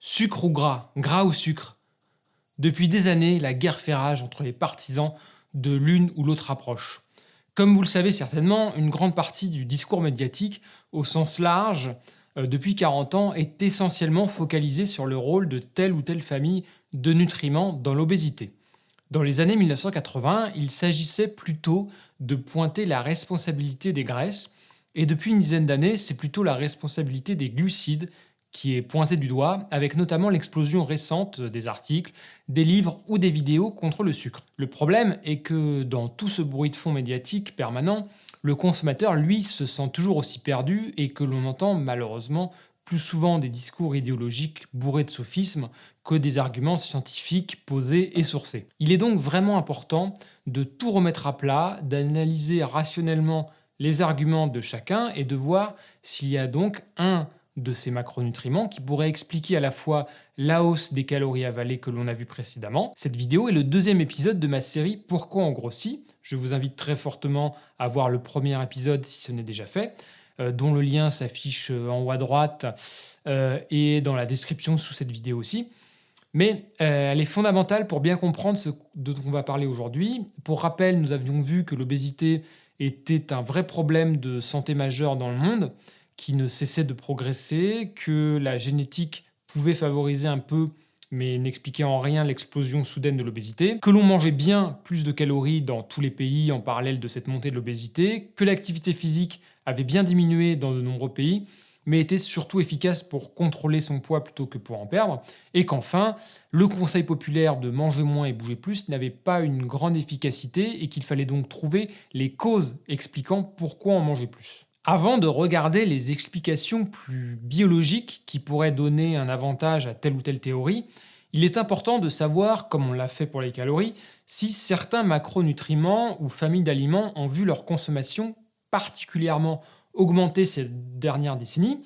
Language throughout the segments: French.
Sucre ou gras, gras ou sucre. Depuis des années, la guerre fait rage entre les partisans de l'une ou l'autre approche. Comme vous le savez certainement, une grande partie du discours médiatique, au sens large, depuis 40 ans, est essentiellement focalisée sur le rôle de telle ou telle famille de nutriments dans l'obésité. Dans les années 1980, il s'agissait plutôt de pointer la responsabilité des graisses, et depuis une dizaine d'années, c'est plutôt la responsabilité des glucides qui est pointée du doigt, avec notamment l'explosion récente des articles, des livres ou des vidéos contre le sucre. Le problème est que dans tout ce bruit de fond médiatique permanent, le consommateur, lui, se sent toujours aussi perdu et que l'on entend malheureusement plus souvent des discours idéologiques bourrés de sophismes que des arguments scientifiques posés et sourcés. Il est donc vraiment important de tout remettre à plat, d'analyser rationnellement les arguments de chacun et de voir s'il y a donc un de ces macronutriments qui pourrait expliquer à la fois la hausse des calories avalées que l'on a vu précédemment. Cette vidéo est le deuxième épisode de ma série Pourquoi on grossit. Je vous invite très fortement à voir le premier épisode si ce n'est déjà fait, dont le lien s'affiche en haut à droite et dans la description sous cette vidéo aussi. Mais elle est fondamentale pour bien comprendre ce dont on va parler aujourd'hui. Pour rappel, nous avions vu que l'obésité était un vrai problème de santé majeur dans le monde, qui ne cessait de progresser, que la génétique pouvait favoriser un peu, mais n'expliquait en rien l'explosion soudaine de l'obésité, que l'on mangeait bien plus de calories dans tous les pays en parallèle de cette montée de l'obésité, que l'activité physique avait bien diminué dans de nombreux pays, mais était surtout efficace pour contrôler son poids plutôt que pour en perdre, et qu'enfin, le conseil populaire de manger moins et bouger plus n'avait pas une grande efficacité et qu'il fallait donc trouver les causes expliquant pourquoi on mangeait plus. Avant de regarder les explications plus biologiques qui pourraient donner un avantage à telle ou telle théorie, il est important de savoir, comme on l'a fait pour les calories, si certains macronutriments ou familles d'aliments ont vu leur consommation particulièrement augmenter ces dernières décennies.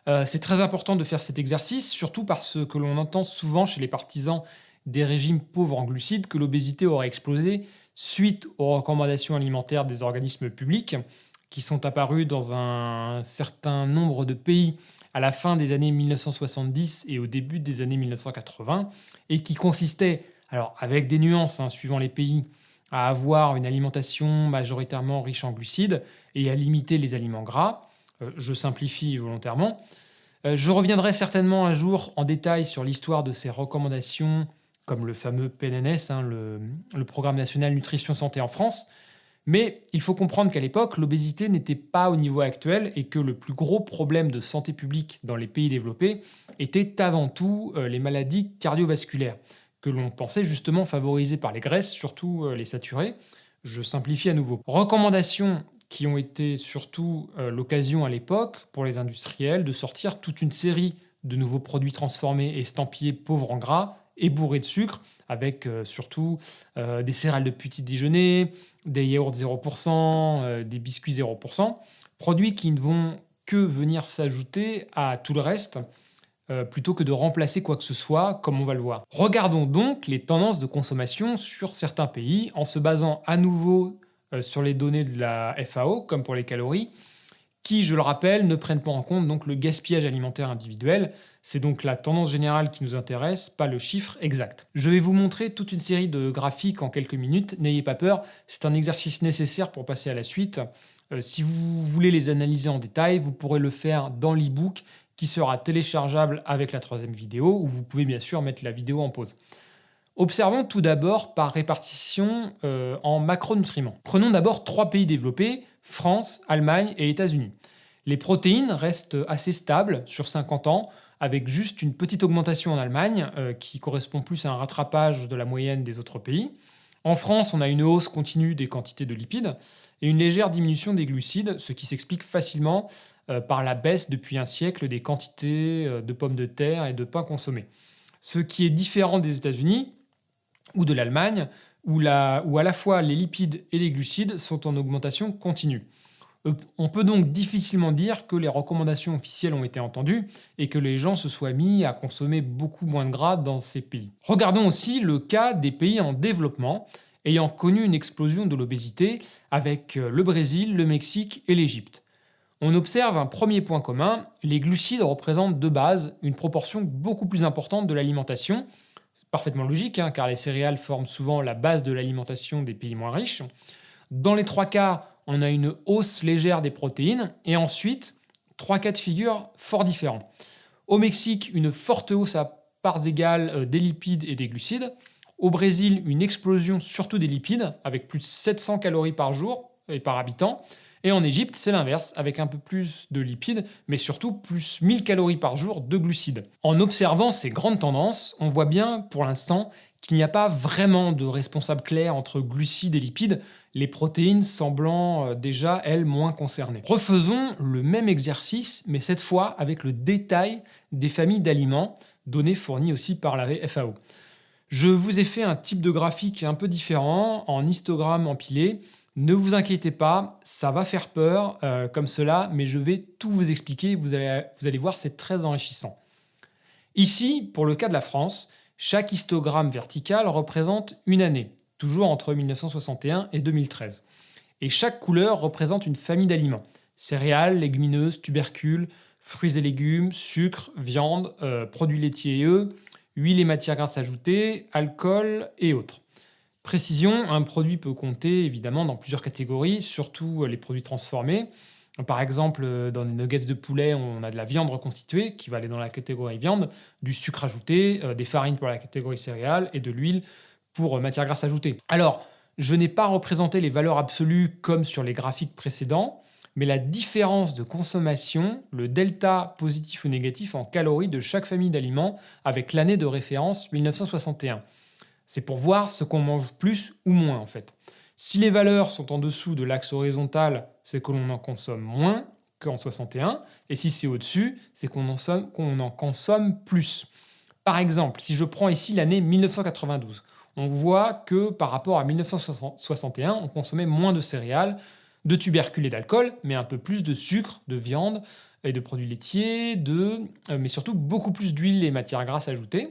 C'est très important de faire cet exercice, surtout parce que l'on entend souvent chez les partisans des régimes pauvres en glucides que l'obésité aurait explosé suite aux recommandations alimentaires des organismes publics qui sont apparus dans un certain nombre de pays à la fin des années 1970 et au début des années 1980, et qui consistaient, alors avec des nuances suivant les pays, à avoir une alimentation majoritairement riche en glucides et à limiter les aliments gras. Je simplifie volontairement. Je reviendrai certainement un jour en détail sur l'histoire de ces recommandations, comme le fameux PNNS, le Programme national nutrition santé en France. Mais il faut comprendre qu'à l'époque, l'obésité n'était pas au niveau actuel et que le plus gros problème de santé publique dans les pays développés était avant tout les maladies cardiovasculaires, que l'on pensait justement favorisées par les graisses, surtout les saturées. Je simplifie à nouveau. Recommandations qui ont été surtout l'occasion à l'époque pour les industriels de sortir toute une série de nouveaux produits transformés et estampillés pauvres en gras et bourrés de sucre, avec surtout des céréales de petit déjeuner, des yaourts 0%, des biscuits 0%, produits qui ne vont que venir s'ajouter à tout le reste, plutôt que de remplacer quoi que ce soit, comme on va le voir. Regardons donc les tendances de consommation sur certains pays, en se basant à nouveau sur les données de la FAO, comme pour les calories, qui, je le rappelle, ne prennent pas en compte donc le gaspillage alimentaire individuel. C'est donc la tendance générale qui nous intéresse, pas le chiffre exact. Je vais vous montrer toute une série de graphiques en quelques minutes, n'ayez pas peur, c'est un exercice nécessaire pour passer à la suite. Si vous voulez les analyser en détail, vous pourrez le faire dans l'e-book qui sera téléchargeable avec la troisième vidéo, où vous pouvez bien sûr mettre la vidéo en pause. Observons tout d'abord par répartition en macronutriments. Prenons d'abord 3 pays développés, France, Allemagne et États-Unis. Les protéines restent assez stables sur 50 ans, avec juste une petite augmentation en Allemagne, qui correspond plus à un rattrapage de la moyenne des autres pays. En France, on a une hausse continue des quantités de lipides et une légère diminution des glucides, ce qui s'explique facilement par la baisse depuis un siècle des quantités de pommes de terre et de pain consommés. Ce qui est différent des États-Unis ou de l'Allemagne, où à la fois les lipides et les glucides sont en augmentation continue. On peut donc difficilement dire que les recommandations officielles ont été entendues et que les gens se soient mis à consommer beaucoup moins de gras dans ces pays. Regardons aussi le cas des pays en développement ayant connu une explosion de l'obésité avec le Brésil, le Mexique et l'Égypte. On observe un premier point commun, les glucides représentent de base une proportion beaucoup plus importante de l'alimentation. C'est parfaitement logique, hein, car les céréales forment souvent la base de l'alimentation des pays moins riches. Dans les trois cas, on a une hausse légère des protéines, et ensuite, trois cas de figure fort différents. Au Mexique, une forte hausse à parts égales des lipides et des glucides. Au Brésil, une explosion surtout des lipides, avec plus de 700 calories par jour et par habitant. Et en Égypte, c'est l'inverse, avec un peu plus de lipides, mais surtout plus 1000 calories par jour de glucides. En observant ces grandes tendances, on voit bien, pour l'instant, qu'il n'y a pas vraiment de responsable clair entre glucides et lipides, les protéines semblant déjà, elles, moins concernées. Refaisons le même exercice, mais cette fois avec le détail des familles d'aliments, données fournies aussi par la FAO. Je vous ai fait un type de graphique un peu différent, en histogramme empilé. Ne vous inquiétez pas, ça va faire peur comme cela, mais je vais tout vous expliquer, vous allez voir, c'est très enrichissant. Ici, pour le cas de la France, chaque histogramme vertical représente une année, toujours entre 1961 et 2013. Et chaque couleur représente une famille d'aliments. Céréales, légumineuses, tubercules, fruits et légumes, sucre, viande, produits laitiers et œufs, huile et matières grasses ajoutées, alcool et autres. Précision, un produit peut compter évidemment dans plusieurs catégories, surtout les produits transformés. Par exemple, dans les nuggets de poulet, on a de la viande reconstituée qui va aller dans la catégorie viande, du sucre ajouté, des farines pour la catégorie céréales et de l'huile pour matières grasses ajoutées. Alors, je n'ai pas représenté les valeurs absolues comme sur les graphiques précédents, mais la différence de consommation, le delta positif ou négatif en calories de chaque famille d'aliments avec l'année de référence 1961. C'est pour voir ce qu'on mange plus ou moins en fait. Si les valeurs sont en dessous de l'axe horizontal, c'est que l'on en consomme moins qu'en 61, et si c'est au-dessus, c'est qu'on en consomme plus. Par exemple, si je prends ici l'année 1992, on voit que par rapport à 1961, on consommait moins de céréales, de tubercules et d'alcool, mais un peu plus de sucre, de viande et de produits laitiers, mais surtout beaucoup plus d'huile et matières grasses ajoutées.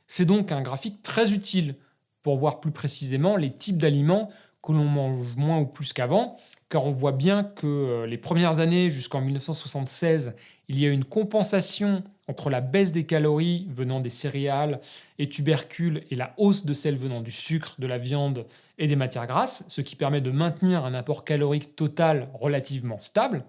C'est donc un graphique très utile pour voir plus précisément les types d'aliments que l'on mange moins ou plus qu'avant, car on voit bien que les premières années jusqu'en 1976, il y a une compensation entre la baisse des calories venant des céréales et tubercules et la hausse de celles venant du sucre, de la viande et des matières grasses, ce qui permet de maintenir un apport calorique total relativement stable.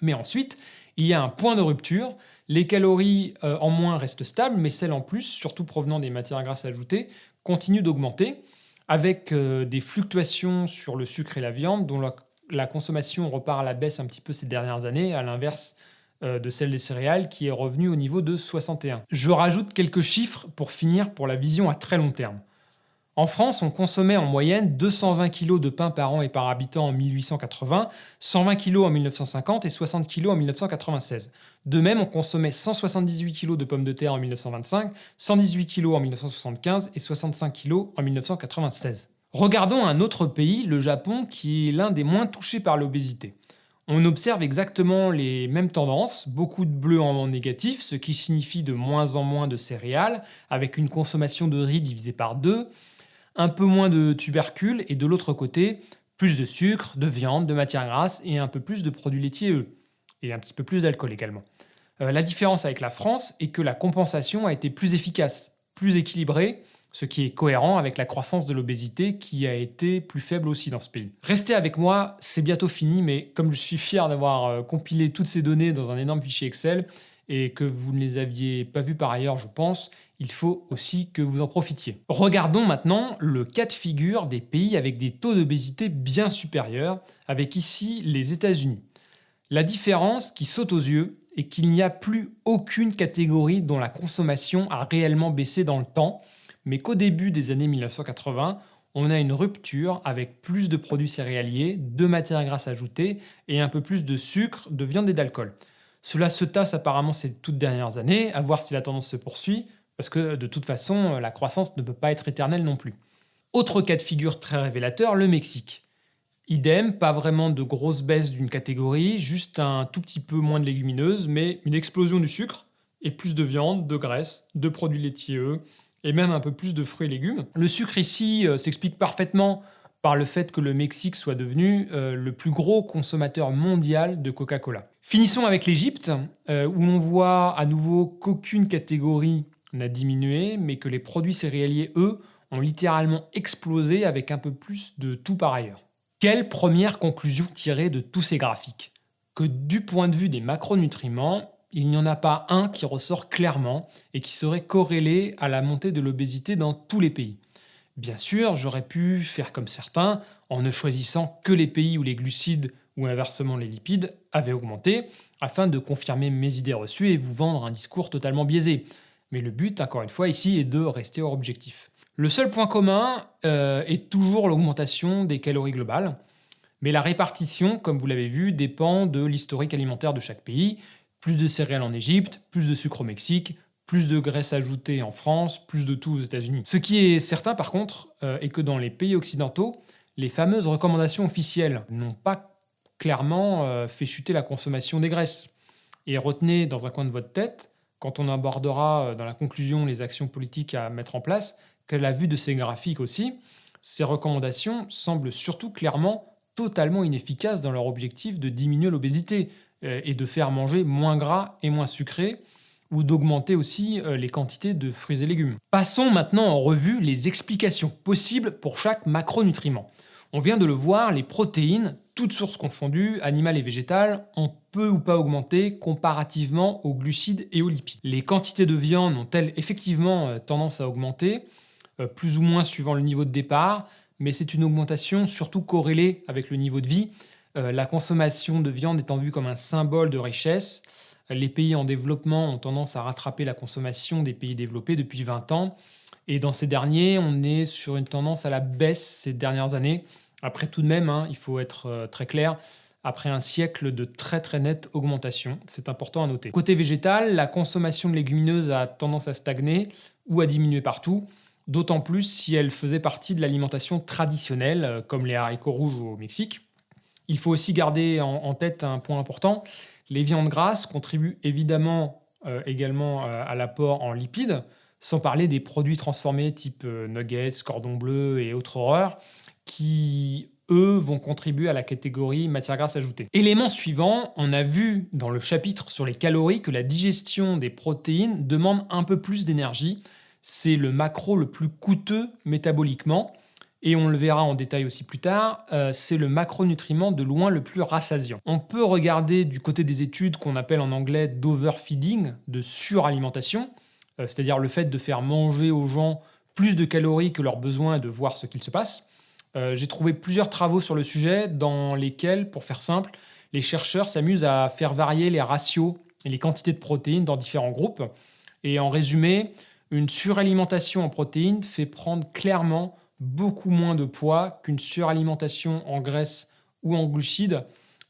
Mais ensuite, il y a un point de rupture. Les calories en moins restent stables, mais celles en plus, surtout provenant des matières grasses ajoutées, continuent d'augmenter, avec des fluctuations sur le sucre et la viande, dont la consommation repart à la baisse un petit peu ces dernières années, à l'inverse de celle des céréales, qui est revenue au niveau de 61. Je rajoute quelques chiffres pour finir pour la vision à très long terme. En France, on consommait en moyenne 220 kg de pain par an et par habitant en 1880, 120 kg en 1950 et 60 kg en 1996. De même, on consommait 178 kg de pommes de terre en 1925, 118 kg en 1975 et 65 kg en 1996. Regardons un autre pays, le Japon, qui est l'un des moins touchés par l'obésité. On observe exactement les mêmes tendances, beaucoup de bleu en négatif, ce qui signifie de moins en moins de céréales, avec une consommation de riz divisée par 2, un peu moins de tubercules et de l'autre côté, plus de sucre, de viande, de matières grasses et un peu plus de produits laitiers et un petit peu plus d'alcool également. La différence avec la France est que la compensation a été plus efficace, plus équilibrée, ce qui est cohérent avec la croissance de l'obésité qui a été plus faible aussi dans ce pays. Restez avec moi, c'est bientôt fini, mais comme je suis fier d'avoir compilé toutes ces données dans un énorme fichier Excel et que vous ne les aviez pas vues par ailleurs, je pense, il faut aussi que vous en profitiez. Regardons maintenant le cas de figure des pays avec des taux d'obésité bien supérieurs, avec ici les États-Unis. La différence qui saute aux yeux est qu'il n'y a plus aucune catégorie dont la consommation a réellement baissé dans le temps, mais qu'au début des années 1980, on a une rupture avec plus de produits céréaliers, de matières grasses ajoutées et un peu plus de sucre, de viande et d'alcool. Cela se tasse apparemment ces toutes dernières années, à voir si la tendance se poursuit, parce que de toute façon, la croissance ne peut pas être éternelle non plus. Autre cas de figure très révélateur, le Mexique. Idem, pas vraiment de grosse baisse d'une catégorie, juste un tout petit peu moins de légumineuses, mais une explosion du sucre et plus de viande, de graisse, de produits laitiers et même un peu plus de fruits et légumes. Le sucre ici s'explique parfaitement par le fait que le Mexique soit devenu le plus gros consommateur mondial de Coca-Cola. Finissons avec l'Égypte, où l'on voit à nouveau qu'aucune catégorie n'a diminué, mais que les produits céréaliers, eux, ont littéralement explosé avec un peu plus de tout par ailleurs. Quelle première conclusion tirer de tous ces graphiques? Que du point de vue des macronutriments, il n'y en a pas un qui ressort clairement et qui serait corrélé à la montée de l'obésité dans tous les pays. Bien sûr, j'aurais pu faire comme certains en ne choisissant que les pays où les glucides ou inversement les lipides avaient augmenté, afin de confirmer mes idées reçues et vous vendre un discours totalement biaisé. Mais le but, encore une fois, ici, est de rester hors objectif. Le seul point commun est toujours l'augmentation des calories globales, mais la répartition, comme vous l'avez vu, dépend de l'historique alimentaire de chaque pays. Plus de céréales en Égypte, plus de sucre au Mexique, plus de graisse ajoutée en France, plus de tout aux États-Unis. Ce qui est certain par contre, est que dans les pays occidentaux, les fameuses recommandations officielles n'ont pas clairement fait chuter la consommation des graisses. Et retenez dans un coin de votre tête, quand on abordera dans la conclusion les actions politiques à mettre en place, qu'à la vue de ces graphiques aussi, ces recommandations semblent surtout clairement totalement inefficaces dans leur objectif de diminuer l'obésité et de faire manger moins gras et moins sucré, ou d'augmenter aussi les quantités de fruits et légumes. Passons maintenant en revue les explications possibles pour chaque macronutriment. On vient de le voir, les protéines, toutes sources confondues, animales et végétales, ont peu ou pas augmenté comparativement aux glucides et aux lipides. Les quantités de viande ont-elles effectivement tendance à augmenter, plus ou moins suivant le niveau de départ, mais c'est une augmentation surtout corrélée avec le niveau de vie, la consommation de viande étant vue comme un symbole de richesse. Les pays en développement ont tendance à rattraper la consommation des pays développés depuis 20 ans. Et dans ces derniers, on est sur une tendance à la baisse ces dernières années. Après tout de même, il faut être très clair, après un siècle de très très nette augmentation. C'est important à noter. Côté végétal, la consommation de légumineuses a tendance à stagner ou à diminuer partout, d'autant plus si elle faisait partie de l'alimentation traditionnelle, comme les haricots rouges au Mexique. Il faut aussi garder en tête un point important. Les viandes grasses contribuent évidemment également à l'apport en lipides, sans parler des produits transformés type nuggets, cordon bleu et autres horreurs, qui, eux, vont contribuer à la catégorie matières grasses ajoutées. Élément suivant, on a vu dans le chapitre sur les calories que la digestion des protéines demande un peu plus d'énergie. C'est le macro le plus coûteux métaboliquement, et on le verra en détail aussi plus tard, c'est le macronutriment de loin le plus rassasiant. On peut regarder du côté des études qu'on appelle en anglais d'overfeeding, de suralimentation, c'est-à-dire le fait de faire manger aux gens plus de calories que leurs besoins et de voir ce qu'il se passe. J'ai trouvé plusieurs travaux sur le sujet dans lesquels, pour faire simple, les chercheurs s'amusent à faire varier les ratios et les quantités de protéines dans différents groupes. Et en résumé, une suralimentation en protéines fait prendre clairement beaucoup moins de poids qu'une suralimentation en graisse ou en glucides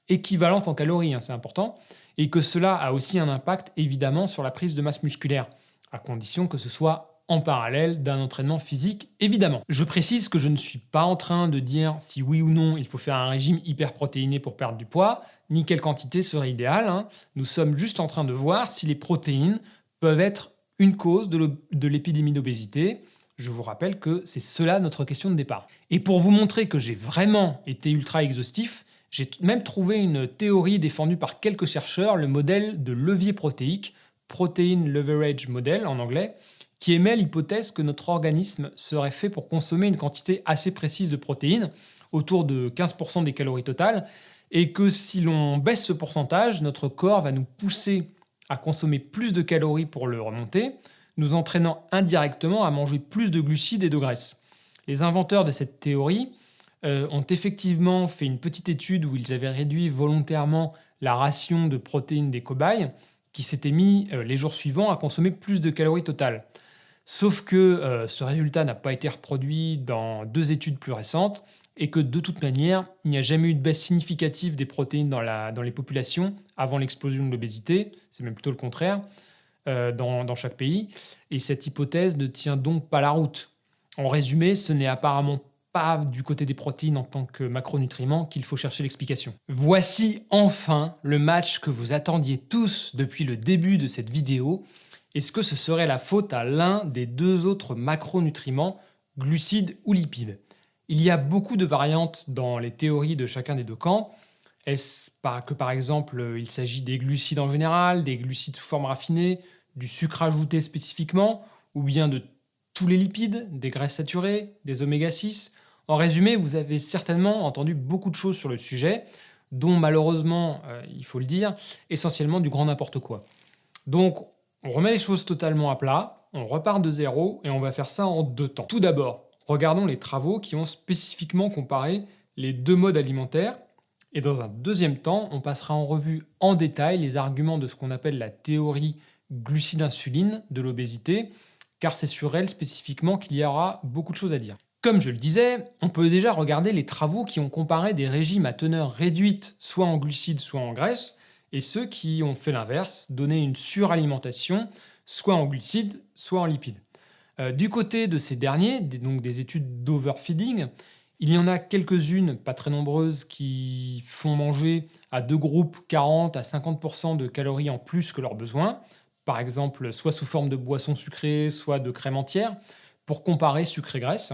équivalente en calories, c'est important, et que cela a aussi un impact évidemment sur la prise de masse musculaire, à condition que ce soit en parallèle d'un entraînement physique, évidemment. Je précise que je ne suis pas en train de dire si oui ou non il faut faire un régime hyperprotéiné pour perdre du poids, ni quelle quantité serait idéale. Nous sommes juste en train de voir si les protéines peuvent être une cause de l'épidémie d'obésité. Je vous rappelle que c'est cela notre question de départ. Et pour vous montrer que j'ai vraiment été ultra exhaustif, j'ai même trouvé une théorie défendue par quelques chercheurs, le modèle de levier protéique, Protein Leverage Model en anglais, qui émet l'hypothèse que notre organisme serait fait pour consommer une quantité assez précise de protéines, autour de 15% des calories totales, et que si l'on baisse ce pourcentage, notre corps va nous pousser à consommer plus de calories pour le remonter, nous entraînant indirectement à manger plus de glucides et de graisses. Les inventeurs de cette théorie ont effectivement fait une petite étude où ils avaient réduit volontairement la ration de protéines des cobayes, qui s'étaient mis les jours suivants à consommer plus de calories totales. Sauf que ce résultat n'a pas été reproduit dans 2 études plus récentes, et que de toute manière, il n'y a jamais eu de baisse significative des protéines dans les populations avant l'explosion de l'obésité, c'est même plutôt le contraire, dans chaque pays, et cette hypothèse ne tient donc pas la route. En résumé, ce n'est apparemment pas du côté des protéines en tant que macronutriments qu'il faut chercher l'explication. Voici enfin le match que vous attendiez tous depuis le début de cette vidéo. Est-ce que ce serait la faute à l'un des 2 autres macronutriments, glucides ou lipides? Il y a beaucoup de variantes dans les théories de chacun des deux camps. Est-ce pas que par exemple il s'agit des glucides en général, des glucides sous forme raffinée, du sucre ajouté spécifiquement, ou bien de tous les lipides, des graisses saturées, des oméga 6? En résumé, vous avez certainement entendu beaucoup de choses sur le sujet, dont malheureusement, il faut le dire, essentiellement du grand n'importe quoi. Donc, on remet les choses totalement à plat, on repart de zéro et on va faire ça en deux temps. Tout d'abord, regardons les travaux qui ont spécifiquement comparé les deux modes alimentaires. Et dans un deuxième temps, on passera en revue en détail les arguments de ce qu'on appelle la théorie glucide-insuline de l'obésité, car c'est sur elle spécifiquement qu'il y aura beaucoup de choses à dire. Comme je le disais, on peut déjà regarder les travaux qui ont comparé des régimes à teneur réduite, soit en glucides, soit en graisses, et ceux qui ont fait l'inverse, donné une suralimentation, soit en glucides, soit en lipides. Du côté de ces derniers, donc des études d'overfeeding, il y en a quelques-unes, pas très nombreuses, qui font manger à deux groupes 40 à 50% de calories en plus que leurs besoins, par exemple soit sous forme de boissons sucrées, soit de crème entière, pour comparer sucre et graisse.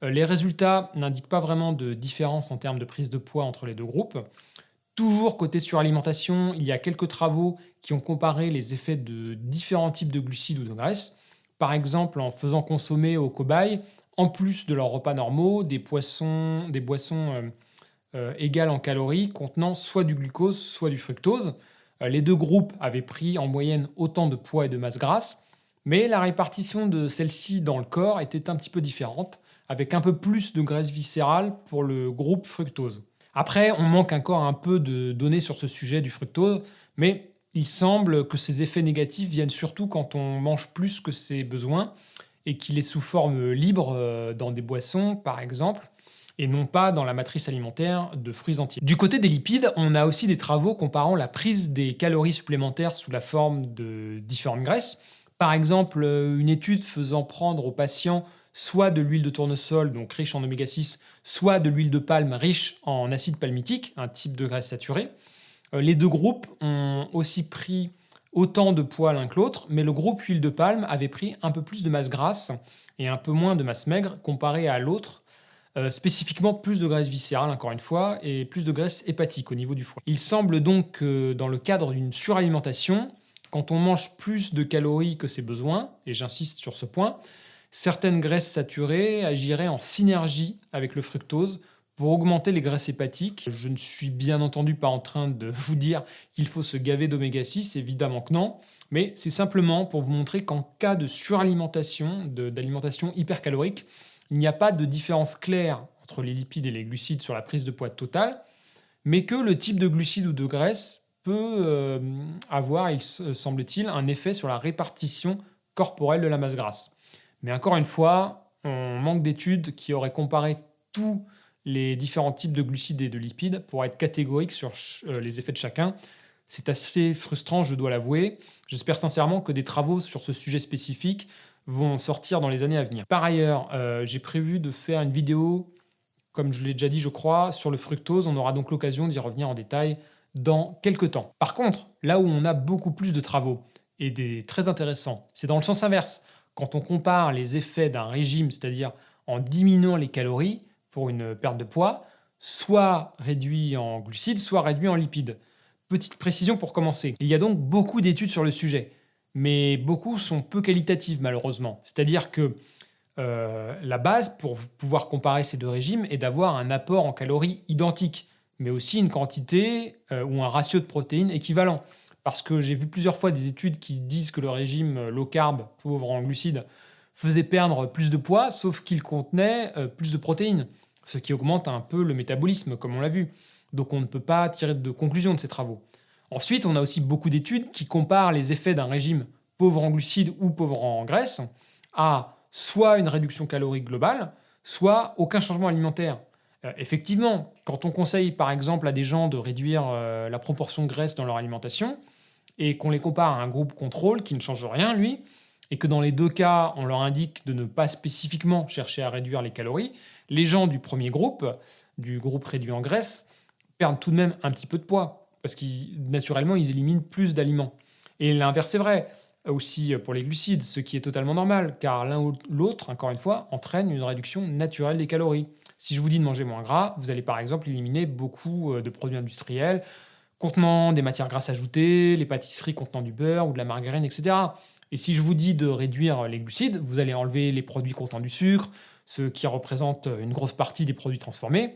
Les résultats n'indiquent pas vraiment de différence en termes de prise de poids entre les deux groupes. Toujours côté suralimentation, il y a quelques travaux qui ont comparé les effets de différents types de glucides ou de graisses. Par exemple, en faisant consommer aux cobayes, en plus de leurs repas normaux, des boissons égales en calories contenant soit du glucose, soit du fructose. Les deux groupes avaient pris en moyenne autant de poids et de masse grasse, mais la répartition de celle-ci dans le corps était un petit peu différente, avec un peu plus de graisse viscérale pour le groupe fructose. Après, on manque encore un peu de données sur ce sujet du fructose, mais il semble que ces effets négatifs viennent surtout quand on mange plus que ses besoins et qu'il est sous forme libre dans des boissons, par exemple, et non pas dans la matrice alimentaire de fruits entiers. Du côté des lipides, on a aussi des travaux comparant la prise des calories supplémentaires sous la forme de différentes graisses. Par exemple, une étude faisant prendre aux patients soit de l'huile de tournesol, donc riche en oméga 6, soit de l'huile de palme riche en acide palmitique, un type de graisse saturée. Les deux groupes ont aussi pris autant de poids l'un que l'autre, mais le groupe huile de palme avait pris un peu plus de masse grasse et un peu moins de masse maigre comparé à l'autre, spécifiquement plus de graisse viscérale encore une fois et plus de graisse hépatique au niveau du foie. Il semble donc que dans le cadre d'une suralimentation, quand on mange plus de calories que ses besoins, et j'insiste sur ce point, certaines graisses saturées agiraient en synergie avec le fructose pour augmenter les graisses hépatiques. Je ne suis bien entendu pas en train de vous dire qu'il faut se gaver d'oméga 6, évidemment que non, mais c'est simplement pour vous montrer qu'en cas de suralimentation, d'alimentation hypercalorique, il n'y a pas de différence claire entre les lipides et les glucides sur la prise de poids totale, mais que le type de glucides ou de graisse peut avoir, semble-t-il, un effet sur la répartition corporelle de la masse grasse. Mais encore une fois, on manque d'études qui auraient comparé tous les différents types de glucides et de lipides pour être catégorique sur les effets de chacun. C'est assez frustrant, je dois l'avouer. J'espère sincèrement que des travaux sur ce sujet spécifique vont sortir dans les années à venir. Par ailleurs, j'ai prévu de faire une vidéo, comme je l'ai déjà dit, je crois, sur le fructose. On aura donc l'occasion d'y revenir en détail dans quelques temps. Par contre, là où on a beaucoup plus de travaux, et des très intéressants, c'est dans le sens inverse. Quand on compare les effets d'un régime, c'est-à-dire en diminuant les calories pour une perte de poids, soit réduit en glucides, soit réduit en lipides. Petite précision pour commencer. Il y a donc beaucoup d'études sur le sujet, mais beaucoup sont peu qualitatives malheureusement. C'est-à-dire que la base pour pouvoir comparer ces deux régimes est d'avoir un apport en calories identique, mais aussi une quantité ou un ratio de protéines équivalent. Parce que j'ai vu plusieurs fois des études qui disent que le régime low carb, pauvre en glucides, faisait perdre plus de poids, sauf qu'il contenait plus de protéines, ce qui augmente un peu le métabolisme, comme on l'a vu. Donc on ne peut pas tirer de conclusion de ces travaux. Ensuite, on a aussi beaucoup d'études qui comparent les effets d'un régime pauvre en glucides ou pauvre en graisses à soit une réduction calorique globale, soit aucun changement alimentaire. Effectivement, quand on conseille par exemple à des gens de réduire la proportion de graisse dans leur alimentation, et qu'on les compare à un groupe contrôle qui ne change rien, lui, et que dans les deux cas, on leur indique de ne pas spécifiquement chercher à réduire les calories, les gens du premier groupe, du groupe réduit en graisse, perdent tout de même un petit peu de poids, parce qu'ils naturellement, ils éliminent plus d'aliments. Et l'inverse est vrai aussi pour les glucides, ce qui est totalement normal, car l'un ou l'autre, encore une fois, entraîne une réduction naturelle des calories. Si je vous dis de manger moins gras, vous allez par exemple éliminer beaucoup de produits industriels contenant des matières grasses ajoutées, les pâtisseries contenant du beurre ou de la margarine, etc. Et si je vous dis de réduire les glucides, vous allez enlever les produits contenant du sucre, ce qui représente une grosse partie des produits transformés,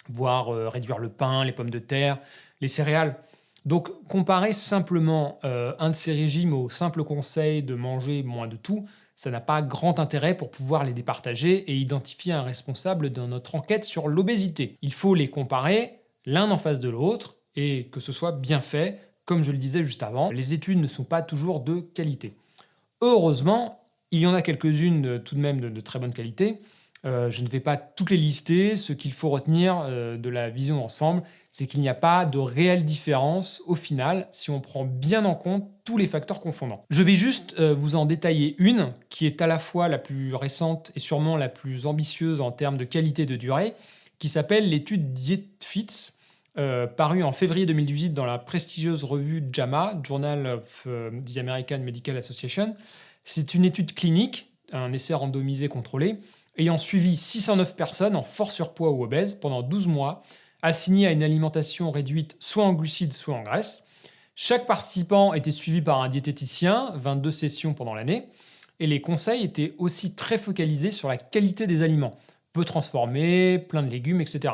voire réduire le pain, les pommes de terre, les céréales. Donc comparer simplement un de ces régimes au simple conseil de manger moins de tout, ça n'a pas grand intérêt pour pouvoir les départager et identifier un responsable dans notre enquête sur l'obésité. Il faut les comparer l'un en face de l'autre et que ce soit bien fait, comme je le disais juste avant. Les études ne sont pas toujours de qualité. Heureusement, il y en a quelques-unes tout de même de très bonne qualité. Je ne vais pas toutes les lister. Ce qu'il faut retenir de la vision d'ensemble, c'est qu'il n'y a pas de réelle différence au final si on prend bien en compte tous les facteurs confondants. Je vais juste vous en détailler une qui est à la fois la plus récente et sûrement la plus ambitieuse en termes de qualité de durée, qui s'appelle l'étude DietFits, parue en février 2018 dans la prestigieuse revue JAMA, Journal of the American Medical Association. C'est une étude clinique, un essai randomisé contrôlé, ayant suivi 609 personnes en fort surpoids ou obèses pendant 12 mois, assignées à une alimentation réduite soit en glucides, soit en graisses. Chaque participant était suivi par un diététicien, 22 sessions pendant l'année, et les conseils étaient aussi très focalisés sur la qualité des aliments, peu transformés, plein de légumes, etc.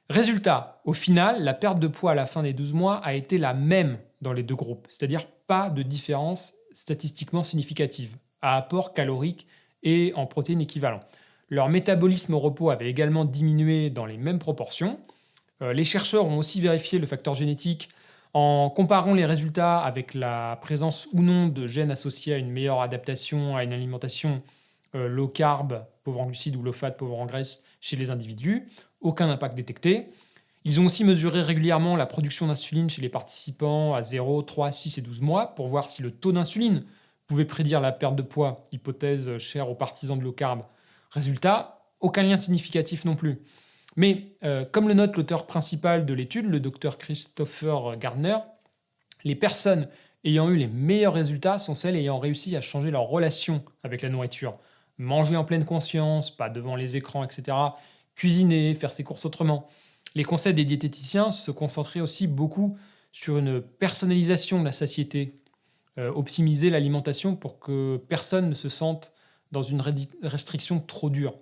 Résultat, au final, la perte de poids à la fin des 12 mois a été la même dans les deux groupes, c'est-à-dire pas de différence statistiquement significative, à apport calorique et en protéines équivalents. Leur métabolisme au repos avait également diminué dans les mêmes proportions. Les chercheurs ont aussi vérifié le facteur génétique en comparant les résultats avec la présence ou non de gènes associés à une meilleure adaptation à une alimentation low carb, pauvre en glucides, ou low fat, pauvre en graisse chez les individus. Aucun impact détecté. Ils ont aussi mesuré régulièrement la production d'insuline chez les participants à 0, 3, 6 et 12 mois pour voir si le taux d'insuline pouvait prédire la perte de poids, hypothèse chère aux partisans de low carb. Résultat, aucun lien significatif non plus. Mais comme le note l'auteur principal de l'étude, le docteur Christopher Gardner, les personnes ayant eu les meilleurs résultats sont celles ayant réussi à changer leur relation avec la nourriture. Manger en pleine conscience, pas devant les écrans, etc. Cuisiner, faire ses courses autrement. Les conseils des diététiciens se concentraient aussi beaucoup sur une personnalisation de la satiété, optimiser l'alimentation pour que personne ne se sente dans une restriction trop dure.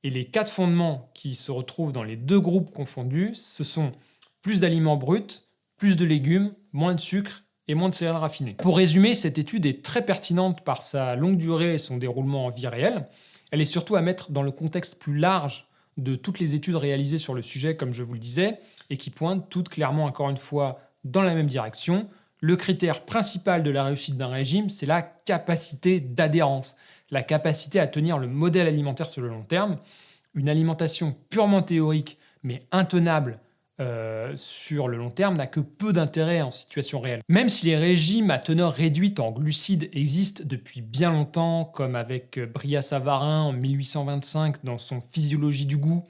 Et les 4 fondements qui se retrouvent dans les deux groupes confondus, ce sont plus d'aliments bruts, plus de légumes, moins de sucre et moins de céréales raffinées. Pour résumer, cette étude est très pertinente par sa longue durée et son déroulement en vie réelle. Elle est surtout à mettre dans le contexte plus large de toutes les études réalisées sur le sujet, comme je vous le disais, et qui pointent toutes clairement, encore une fois, dans la même direction. Le critère principal de la réussite d'un régime, c'est la capacité d'adhérence, la capacité à tenir le modèle alimentaire sur le long terme. Une alimentation purement théorique, mais intenable sur le long terme, n'a que peu d'intérêt en situation réelle. Même si les régimes à teneur réduite en glucides existent depuis bien longtemps, comme avec Brillat-Savarin en 1825 dans son Physiologie du goût,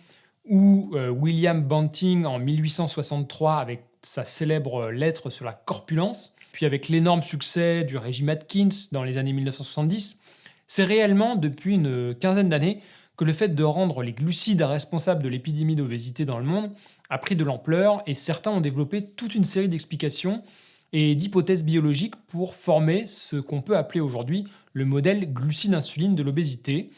ou William Banting en 1863 avec sa célèbre lettre sur la corpulence, puis avec l'énorme succès du régime Atkins dans les années 1970, c'est réellement depuis une quinzaine d'années que le fait de rendre les glucides responsables de l'épidémie d'obésité dans le monde a pris de l'ampleur et certains ont développé toute une série d'explications et d'hypothèses biologiques pour former ce qu'on peut appeler aujourd'hui le modèle glucide-insuline de l'obésité,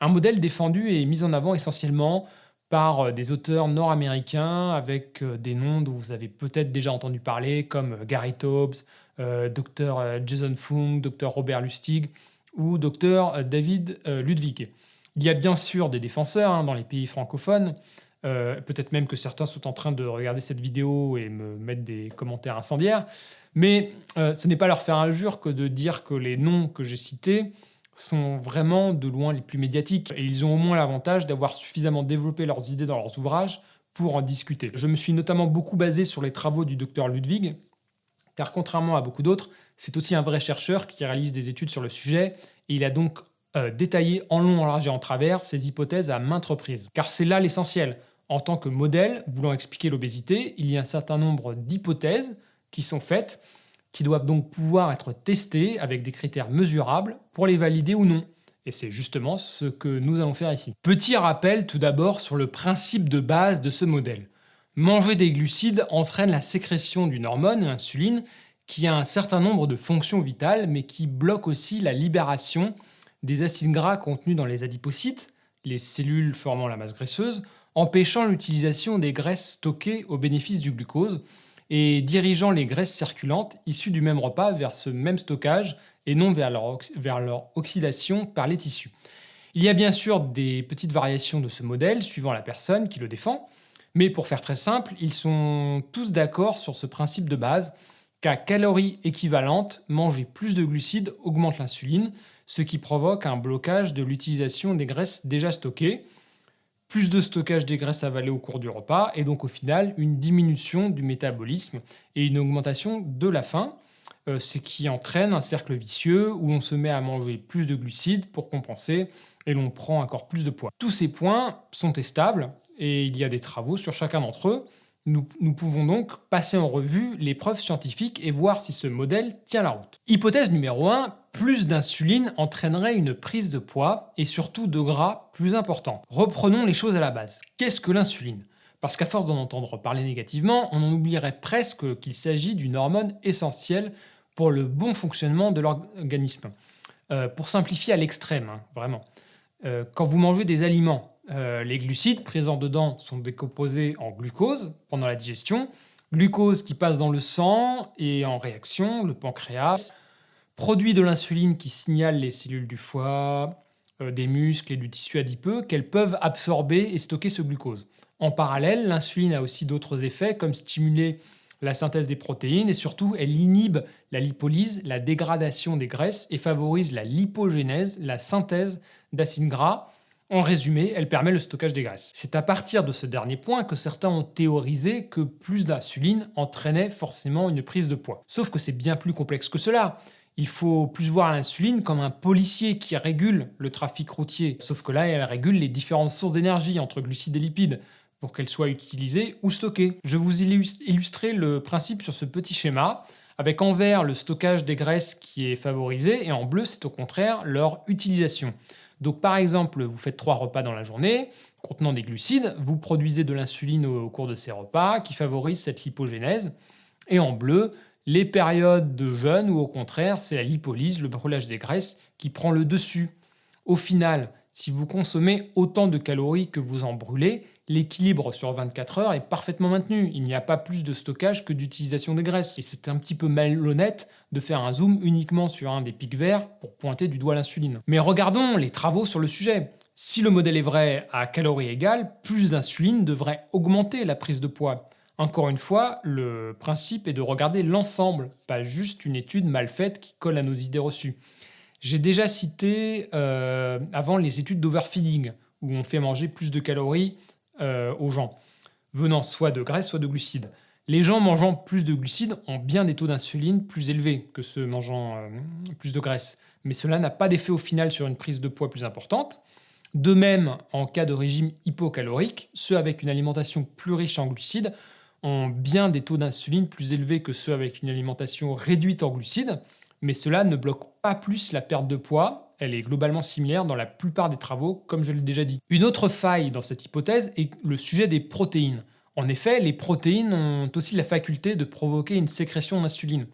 un modèle défendu et mis en avant essentiellement par des auteurs nord-américains avec des noms dont vous avez peut-être déjà entendu parler, comme Gary Taubes, Dr Jason Fung, Dr Robert Lustig ou Dr David Ludwig. Il y a bien sûr des défenseurs dans les pays francophones, peut-être même que certains sont en train de regarder cette vidéo et me mettre des commentaires incendiaires, mais ce n'est pas leur faire injure que de dire que les noms que j'ai cités sont vraiment de loin les plus médiatiques et ils ont au moins l'avantage d'avoir suffisamment développé leurs idées dans leurs ouvrages pour en discuter. Je me suis notamment beaucoup basé sur les travaux du docteur Ludwig, car contrairement à beaucoup d'autres, c'est aussi un vrai chercheur qui réalise des études sur le sujet et il a donc détaillé en long, en large et en travers ses hypothèses à maintes reprises. Car c'est là l'essentiel. En tant que modèle voulant expliquer l'obésité, il y a un certain nombre d'hypothèses qui sont faites, qui doivent donc pouvoir être testées avec des critères mesurables pour les valider ou non. Et c'est justement ce que nous allons faire ici. Petit rappel tout d'abord sur le principe de base de ce modèle. Manger des glucides entraîne la sécrétion d'une hormone, l'insuline, qui a un certain nombre de fonctions vitales, mais qui bloque aussi la libération des acides gras contenus dans les adipocytes, les cellules formant la masse graisseuse, empêchant l'utilisation des graisses stockées au bénéfice du glucose et dirigeant les graisses circulantes issues du même repas vers ce même stockage et non vers leur oxydation par les tissus. Il y a bien sûr des petites variations de ce modèle suivant la personne qui le défend, mais pour faire très simple, ils sont tous d'accord sur ce principe de base qu'à calories équivalentes, manger plus de glucides augmente l'insuline, ce qui provoque un blocage de l'utilisation des graisses déjà stockées, plus de stockage des graisses avalées au cours du repas, et donc au final une diminution du métabolisme et une augmentation de la faim, ce qui entraîne un cercle vicieux où on se met à manger plus de glucides pour compenser et l'on prend encore plus de poids. Tous ces points sont testables et il y a des travaux sur chacun d'entre eux. Nous pouvons donc passer en revue les preuves scientifiques et voir si ce modèle tient la route. Hypothèse numéro 1, plus d'insuline entraînerait une prise de poids et surtout de gras plus important. Reprenons les choses à la base. Qu'est-ce que l'insuline ? Parce qu'à force d'en entendre parler négativement, on en oublierait presque qu'il s'agit d'une hormone essentielle pour le bon fonctionnement de l'organisme. Pour simplifier à l'extrême, hein, vraiment. Quand vous mangez des aliments, les glucides présents dedans sont décomposés en glucose pendant la digestion, glucose qui passe dans le sang et en réaction, le pancréas produit de l'insuline qui signale les cellules du foie, des muscles et du tissu adipeux qu'elles peuvent absorber et stocker ce glucose. En parallèle, l'insuline a aussi d'autres effets comme stimuler la synthèse des protéines et surtout elle inhibe la lipolyse, la dégradation des graisses et favorise la lipogénèse, la synthèse d'acides gras. En résumé, elle permet le stockage des graisses. C'est à partir de ce dernier point que certains ont théorisé que plus d'insuline entraînait forcément une prise de poids. Sauf que c'est bien plus complexe que cela. Il faut plus voir l'insuline comme un policier qui régule le trafic routier. Sauf que là, elle régule les différentes sources d'énergie entre glucides et lipides pour qu'elles soient utilisées ou stockées. Je vous illustrer le principe sur ce petit schéma. Avec en vert le stockage des graisses qui est favorisé et en bleu, c'est au contraire leur utilisation. Donc par exemple, vous faites 3 repas dans la journée contenant des glucides, vous produisez de l'insuline au cours de ces repas qui favorise cette lipogénèse. Et en bleu, les périodes de jeûne où au contraire, c'est la lipolyse, le brûlage des graisses qui prend le dessus. Au final, si vous consommez autant de calories que vous en brûlez, l'équilibre sur 24 heures est parfaitement maintenu. Il n'y a pas plus de stockage que d'utilisation de graisse. Et c'est un petit peu malhonnête de faire un zoom uniquement sur un des pics verts pour pointer du doigt l'insuline. Mais regardons les travaux sur le sujet. Si le modèle est vrai à calories égales, plus d'insuline devrait augmenter la prise de poids. Encore une fois, le principe est de regarder l'ensemble, pas juste une étude mal faite qui colle à nos idées reçues. J'ai déjà cité avant les études d'overfeeding, où on fait manger plus de calories aux gens, venant soit de graisse, soit de glucides. Les gens mangeant plus de glucides ont bien des taux d'insuline plus élevés que ceux mangeant plus de graisse, mais cela n'a pas d'effet au final sur une prise de poids plus importante. De même, en cas de régime hypocalorique, ceux avec une alimentation plus riche en glucides ont bien des taux d'insuline plus élevés que ceux avec une alimentation réduite en glucides, mais cela ne bloque pas plus la perte de poids. Elle est globalement similaire dans la plupart des travaux, comme je l'ai déjà dit. Une autre faille dans cette hypothèse est le sujet des protéines. En effet, les protéines ont aussi la faculté de provoquer une sécrétion d'insuline.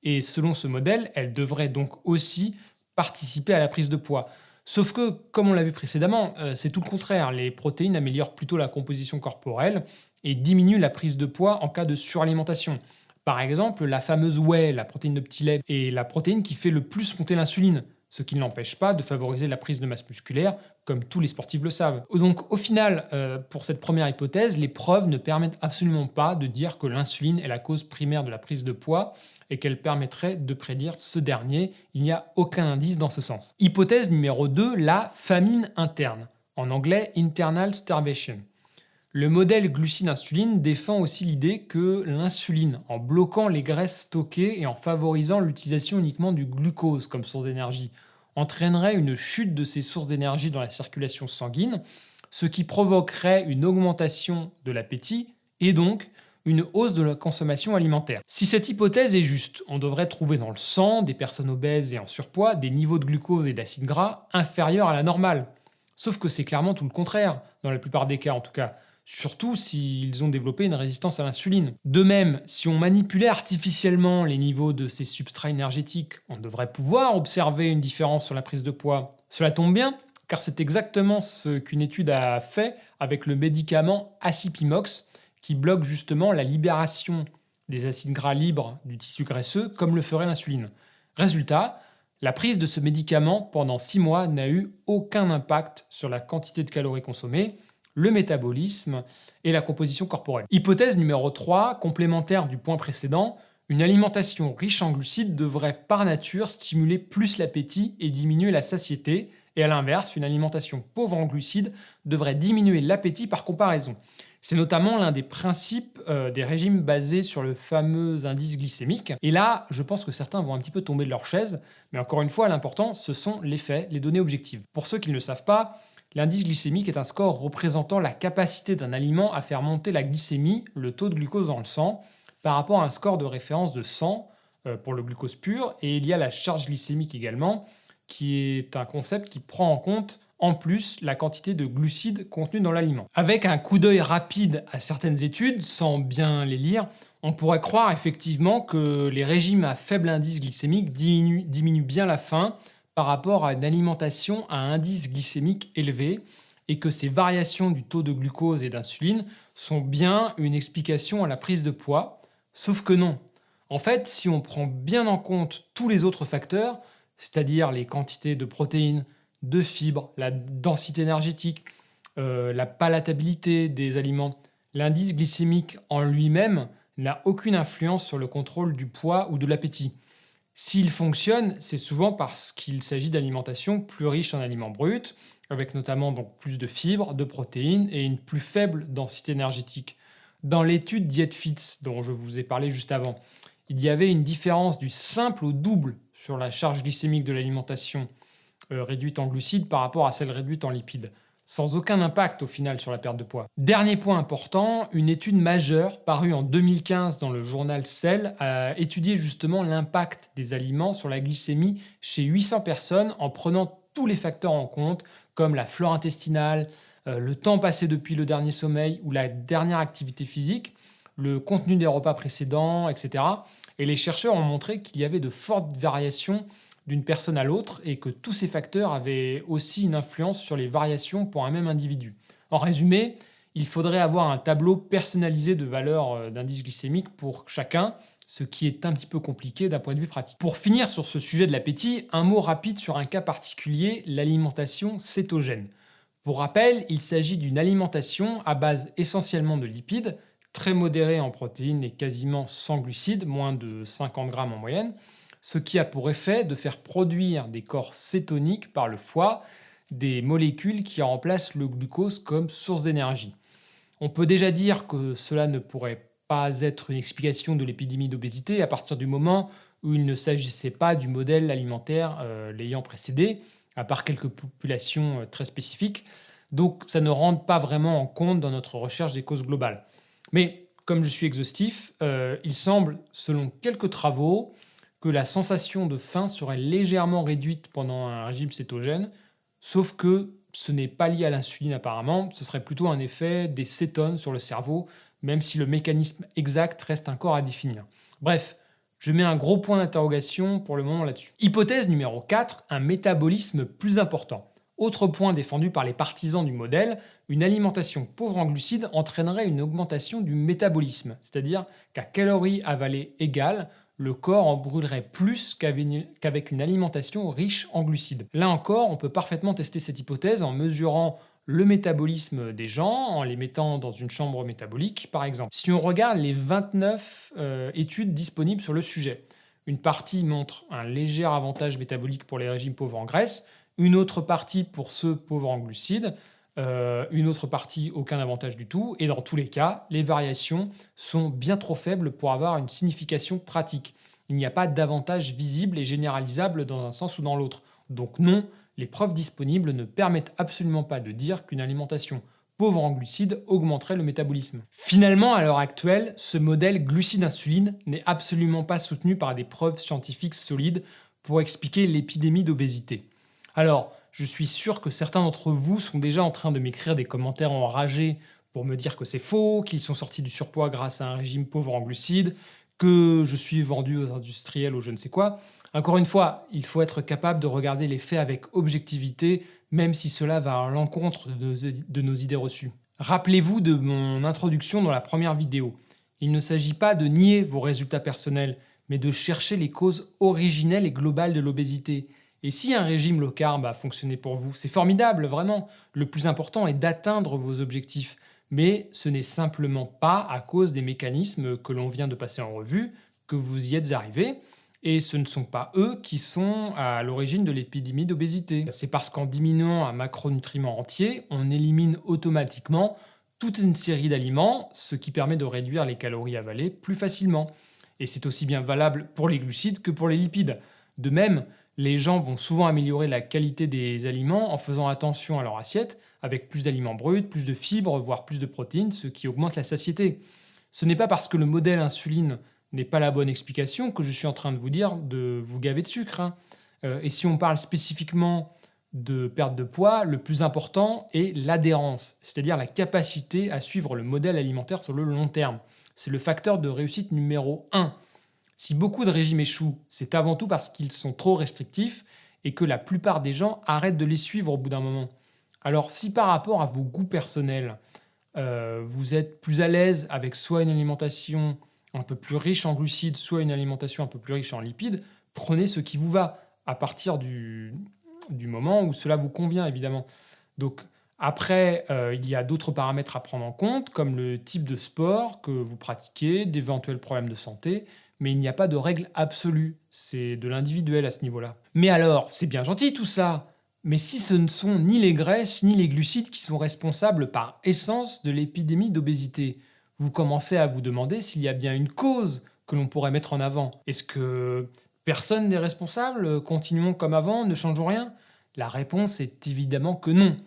Et selon ce modèle, elles devraient donc aussi participer à la prise de poids. Sauf que, comme on l'a vu précédemment, c'est tout le contraire. Les protéines améliorent plutôt la composition corporelle et diminuent la prise de poids en cas de suralimentation. Par exemple, la fameuse whey, la protéine de petit lait, est la protéine qui fait le plus monter l'insuline, ce qui ne l'empêche pas de favoriser la prise de masse musculaire, comme tous les sportifs le savent. Donc au final, pour cette première hypothèse, les preuves ne permettent absolument pas de dire que l'insuline est la cause primaire de la prise de poids et qu'elle permettrait de prédire ce dernier. Il n'y a aucun indice dans ce sens. Hypothèse numéro 2, la famine interne. En anglais, internal starvation. Le modèle glucide-insuline défend aussi l'idée que l'insuline, en bloquant les graisses stockées et en favorisant l'utilisation uniquement du glucose comme source d'énergie, entraînerait une chute de ces sources d'énergie dans la circulation sanguine, ce qui provoquerait une augmentation de l'appétit et donc une hausse de la consommation alimentaire. Si cette hypothèse est juste, on devrait trouver dans le sang des personnes obèses et en surpoids des niveaux de glucose et d'acides gras inférieurs à la normale. Sauf que c'est clairement tout le contraire, dans la plupart des cas en tout cas, surtout s'ils ont développé une résistance à l'insuline. De même, si on manipulait artificiellement les niveaux de ces substrats énergétiques, on devrait pouvoir observer une différence sur la prise de poids. Cela tombe bien, car c'est exactement ce qu'une étude a fait avec le médicament Acipimox, qui bloque justement la libération des acides gras libres du tissu graisseux, comme le ferait l'insuline. Résultat, la prise de ce médicament pendant 6 mois n'a eu aucun impact sur la quantité de calories consommées, le métabolisme et la composition corporelle. Hypothèse numéro 3, complémentaire du point précédent, une alimentation riche en glucides devrait par nature stimuler plus l'appétit et diminuer la satiété, et à l'inverse, une alimentation pauvre en glucides devrait diminuer l'appétit par comparaison. C'est notamment l'un des principes des régimes basés sur le fameux indice glycémique. Et là, je pense que certains vont un petit peu tomber de leur chaise, mais encore une fois, l'important, ce sont les faits, les données objectives. Pour ceux qui ne le savent pas, l'indice glycémique est un score représentant la capacité d'un aliment à faire monter la glycémie, le taux de glucose dans le sang, par rapport à un score de référence de sang pour le glucose pur. Et il y a la charge glycémique également, qui est un concept qui prend en compte en plus la quantité de glucides contenus dans l'aliment. Avec un coup d'œil rapide à certaines études, sans bien les lire, on pourrait croire effectivement que les régimes à faible indice glycémique diminuent bien la faim par rapport à une alimentation à indice glycémique élevé et que ces variations du taux de glucose et d'insuline sont bien une explication à la prise de poids. Sauf que non. En fait, si on prend bien en compte tous les autres facteurs, c'est-à-dire les quantités de protéines, de fibres, la densité énergétique, la palatabilité des aliments, l'indice glycémique en lui-même n'a aucune influence sur le contrôle du poids ou de l'appétit. S'il fonctionne, c'est souvent parce qu'il s'agit d'alimentation plus riche en aliments bruts, avec notamment donc plus de fibres, de protéines et une plus faible densité énergétique. Dans l'étude DietFits dont je vous ai parlé juste avant, il y avait une différence du simple au double sur la charge glycémique de l'alimentation réduite en glucides par rapport à celle réduite en lipides, sans aucun impact au final sur la perte de poids. Dernier point important, une étude majeure parue en 2015 dans le journal Cell a étudié justement l'impact des aliments sur la glycémie chez 800 personnes en prenant tous les facteurs en compte, comme la flore intestinale, le temps passé depuis le dernier sommeil ou la dernière activité physique, le contenu des repas précédents, etc. Et les chercheurs ont montré qu'il y avait de fortes variations d'une personne à l'autre et que tous ces facteurs avaient aussi une influence sur les variations pour un même individu. En résumé, il faudrait avoir un tableau personnalisé de valeurs d'indice glycémique pour chacun, ce qui est un petit peu compliqué d'un point de vue pratique. Pour finir sur ce sujet de l'appétit, un mot rapide sur un cas particulier, l'alimentation cétogène. Pour rappel, il s'agit d'une alimentation à base essentiellement de lipides, très modérée en protéines et quasiment sans glucides, moins de 50 grammes en moyenne, ce qui a pour effet de faire produire des corps cétoniques par le foie, des molécules qui remplacent le glucose comme source d'énergie. On peut déjà dire que cela ne pourrait pas être une explication de l'épidémie d'obésité à partir du moment où il ne s'agissait pas du modèle alimentaire l'ayant précédé, à part quelques populations très spécifiques. Donc ça ne rentre pas vraiment en compte dans notre recherche des causes globales. Mais comme je suis exhaustif, il semble, selon quelques travaux, que la sensation de faim serait légèrement réduite pendant un régime cétogène, sauf que ce n'est pas lié à l'insuline apparemment, ce serait plutôt un effet des cétones sur le cerveau, même si le mécanisme exact reste encore à définir. Bref, je mets un gros point d'interrogation pour le moment là-dessus. Hypothèse numéro 4, un métabolisme plus important. Autre point défendu par les partisans du modèle, une alimentation pauvre en glucides entraînerait une augmentation du métabolisme, c'est-à-dire qu'à calories avalées égales, le corps en brûlerait plus qu'avec une alimentation riche en glucides. Là encore, on peut parfaitement tester cette hypothèse en mesurant le métabolisme des gens, en les mettant dans une chambre métabolique, par exemple. Si on regarde les 29 études disponibles sur le sujet, une partie montre un léger avantage métabolique pour les régimes pauvres en graisse, une autre partie pour ceux pauvres en glucides, une autre partie aucun avantage du tout, et dans tous les cas, les variations sont bien trop faibles pour avoir une signification pratique. Il n'y a pas d'avantage visible et généralisable dans un sens ou dans l'autre. Donc non, les preuves disponibles ne permettent absolument pas de dire qu'une alimentation pauvre en glucides augmenterait le métabolisme. Finalement, à l'heure actuelle, ce modèle glucide-insuline n'est absolument pas soutenu par des preuves scientifiques solides pour expliquer l'épidémie d'obésité. Alors, je suis sûr que certains d'entre vous sont déjà en train de m'écrire des commentaires enragés pour me dire que c'est faux, qu'ils sont sortis du surpoids grâce à un régime pauvre en glucides, que je suis vendu aux industriels ou je ne sais quoi. Encore une fois, il faut être capable de regarder les faits avec objectivité, même si cela va à l'encontre de nos idées reçues. Rappelez-vous de mon introduction dans la première vidéo. Il ne s'agit pas de nier vos résultats personnels, mais de chercher les causes originelles et globales de l'obésité. Et si un régime low carb a fonctionné pour vous, c'est formidable, vraiment. Le plus important est d'atteindre vos objectifs. Mais ce n'est simplement pas à cause des mécanismes que l'on vient de passer en revue que vous y êtes arrivé. Et ce ne sont pas eux qui sont à l'origine de l'épidémie d'obésité. C'est parce qu'en diminuant un macronutriment entier, on élimine automatiquement toute une série d'aliments, ce qui permet de réduire les calories avalées plus facilement. Et c'est aussi bien valable pour les glucides que pour les lipides. De même, les gens vont souvent améliorer la qualité des aliments en faisant attention à leur assiette, avec plus d'aliments bruts, plus de fibres, voire plus de protéines, ce qui augmente la satiété. Ce n'est pas parce que le modèle insuline n'est pas la bonne explication que je suis en train de vous dire de vous gaver de sucre, hein. Et si on parle spécifiquement de perte de poids, le plus important est l'adhérence, c'est-à-dire la capacité à suivre le modèle alimentaire sur le long terme. C'est le facteur de réussite numéro 1. Si beaucoup de régimes échouent, c'est avant tout parce qu'ils sont trop restrictifs et que la plupart des gens arrêtent de les suivre au bout d'un moment. Alors si par rapport à vos goûts personnels, vous êtes plus à l'aise avec soit une alimentation un peu plus riche en glucides, soit une alimentation un peu plus riche en lipides, prenez ce qui vous va à partir du moment où cela vous convient, évidemment. Donc après, il y a d'autres paramètres à prendre en compte, comme le type de sport que vous pratiquez, d'éventuels problèmes de santé, mais il n'y a pas de règle absolue, c'est de l'individuel à ce niveau-là. Mais alors, c'est bien gentil tout ça, mais si ce ne sont ni les graisses ni les glucides qui sont responsables par essence de l'épidémie d'obésité, vous commencez à vous demander s'il y a bien une cause que l'on pourrait mettre en avant. Est-ce que personne n'est responsable? Continuons comme avant, ne changeons rien? La réponse est évidemment que non.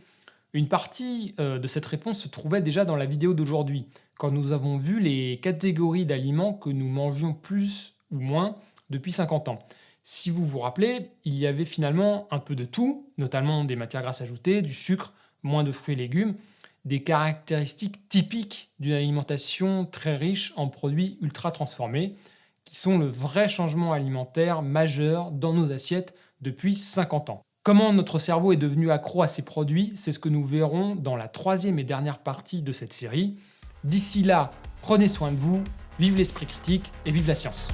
Une partie de cette réponse se trouvait déjà dans la vidéo d'aujourd'hui, quand nous avons vu les catégories d'aliments que nous mangions plus ou moins depuis 50 ans. Si vous vous rappelez, il y avait finalement un peu de tout, notamment des matières grasses ajoutées, du sucre, moins de fruits et légumes, des caractéristiques typiques d'une alimentation très riche en produits ultra transformés, qui sont le vrai changement alimentaire majeur dans nos assiettes depuis 50 ans. Comment notre cerveau est devenu accro à ces produits, c'est ce que nous verrons dans la troisième et dernière partie de cette série. D'ici là, prenez soin de vous, vive l'esprit critique et vive la science.